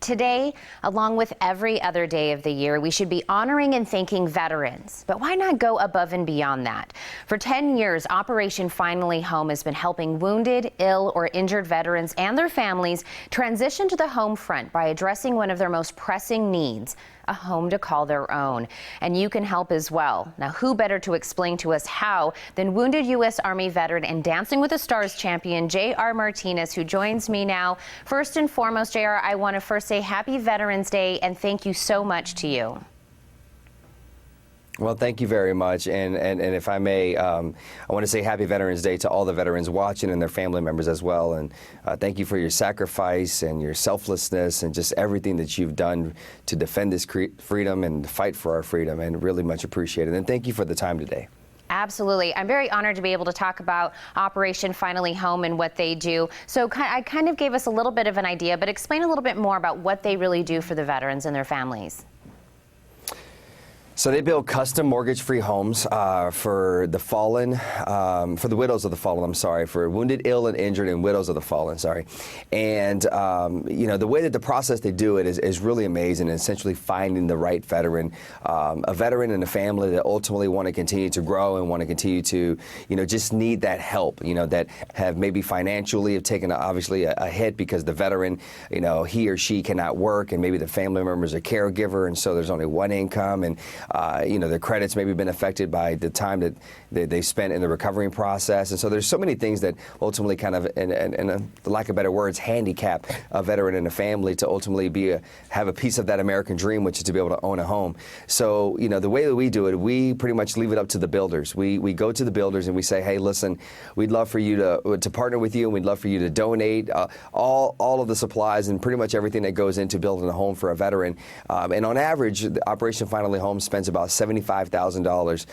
Today, along with every other day of the year, we should be honoring and thanking veterans. But why not go above and beyond that? For 10 years, Operation Finally Home has been helping wounded, ill, or injured veterans and their families transition to the home front by addressing one of their most pressing needs, a home to call their own. And you can help as well. Now, who better to explain to us how than wounded U.S. Army veteran and Dancing with the Stars champion J.R. Martinez, who joins me now. First and foremost, J.R., I want to first say Happy Veterans Day and thank you so much to you. Well, thank you very much. And if I may, I want to say Happy Veterans Day to all the veterans watching and their family members as well. And thank you for your sacrifice and your selflessness and just everything that you've done to defend this freedom and fight for our freedom, and really much appreciated. And thank you for the time today. Absolutely. I'm very honored to be able to talk about Operation Finally Home and what they do. So I kind of gave us a little bit of an idea, but explain a little bit more about what they really do for the veterans and their families. So they build custom mortgage-free homes for the fallen, for the widows of the fallen, I'm sorry, for wounded, ill, and injured, and widows of the fallen, sorry. And, you know, the way that the process they do it is really amazing, and essentially finding the right veteran, a veteran and a family that ultimately want to continue to grow and want to continue to, you know, just need that help, you know, that have maybe financially have taken obviously a hit because the veteran, you know, he or she cannot work, and maybe the family member's a caregiver, and so there's only one income, and you know, their credits maybe been affected by the time that they spent in the recovering process. And so there's so many things that ultimately kind of, in for lack of better words, handicap a veteran and a family to ultimately have a piece of that American dream, which is to be able to own a home. So, you know, the way that we do it, we pretty much leave it up to the builders. We go to the builders and we say, hey, listen, we'd love for you to partner with you, and we'd love for you to donate all of the supplies and pretty much everything that goes into building a home for a veteran. And on average, the Operation Finally Home spends about $75,000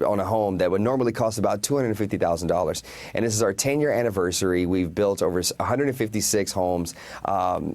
on a home that would normally cost about $250,000. And this is our 10-year anniversary. We've built over 156 homes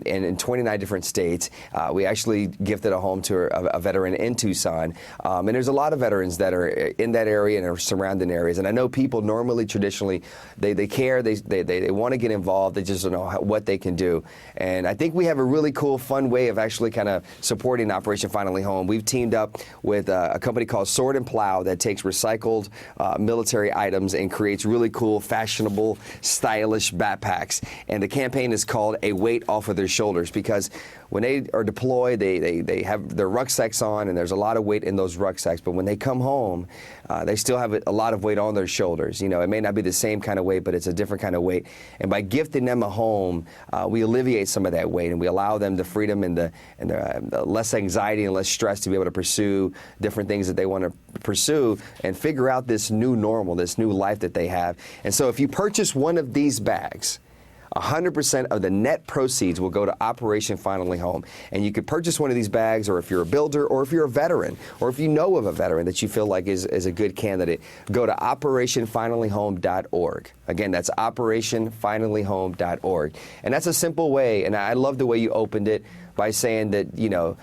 in 29 different states. We actually gifted a home to a veteran in Tucson. And there's a lot of veterans that are in that area and are surrounding areas. And I know people normally, traditionally, they care, they want to get involved, they just don't know what they can do. And I think we have a really cool, fun way of actually kind of supporting Operation Finally Home. We've teamed up with a company called Sword and Plow that takes recycled military items and creates really cool, fashionable, stylish backpacks. And the campaign is called A Weight Off of Their Shoulders, because when they are deployed, they have their rucksacks on, and there's a lot of weight in those rucksacks. But when they come home, they still have a lot of weight on their shoulders. You know, it may not be the same kind of weight, but it's a different kind of weight. And by gifting them a home, we alleviate some of that weight, and we allow them the freedom and the less anxiety and less stress to be able to pursue different things that they want to pursue and figure out this new normal, this new life that they have. And so if you purchase one of these bags, 100% of the net proceeds will go to Operation Finally Home. And you could purchase one of these bags, or if you're a builder, or if you're a veteran, or if you know of a veteran that you feel like is a good candidate, go to OperationFinallyHome.org. Again, that's OperationFinallyHome.org. And that's a simple way, and I love the way you opened it by saying that, you know,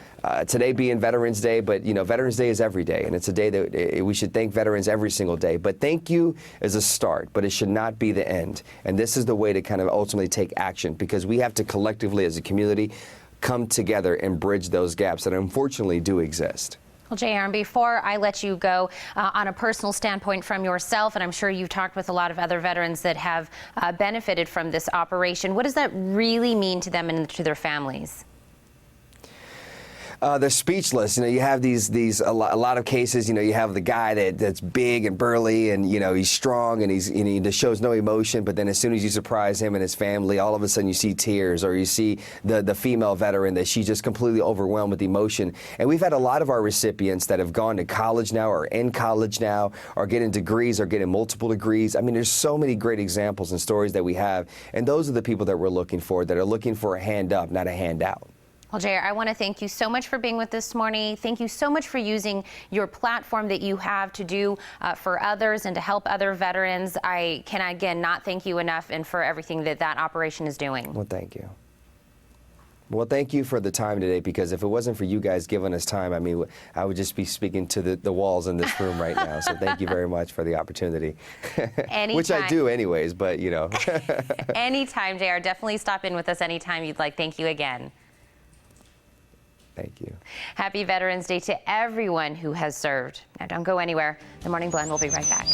today being Veterans Day, but, you know, Veterans Day is every day, and it's a day that we should thank veterans every single day. But thank you is a start, but it should not be the end. And this is the way to kind of ultimately take action, because we have to collectively as a community come together and bridge those gaps that unfortunately do exist. Well, J.R., and before I let you go, on a personal standpoint from yourself, and I'm sure you've talked with a lot of other veterans that have benefited from this operation, what does that really mean to them and to their families? They're speechless. You know, you have a lot of cases. You know, you have the guy that's big and burly, and you know he's strong, and he just shows no emotion. But then as soon as you surprise him and his family, all of a sudden you see tears, or you see the female veteran that she's just completely overwhelmed with emotion. And we've had a lot of our recipients that have gone to college now, or in college now, or getting degrees, or getting multiple degrees. I mean, there's so many great examples and stories that we have, and those are the people that we're looking for, that are looking for a hand up, not a handout. Well, J.R., I want to thank you so much for being with us this morning. Thank you so much for using your platform that you have to do for others and to help other veterans. I can, again, not thank you enough, and for everything that operation is doing. Well, thank you. Well, thank you for the time today, because if it wasn't for you guys giving us time, I mean, I would just be speaking to the walls in this room right now. So thank you very much for the opportunity. Which I do anyways, but, you know. Anytime, J.R. Definitely stop in with us anytime you'd like. Thank you again. Thank you. Happy Veterans Day to everyone who has served. Now, don't go anywhere. The Morning Blend will be right back.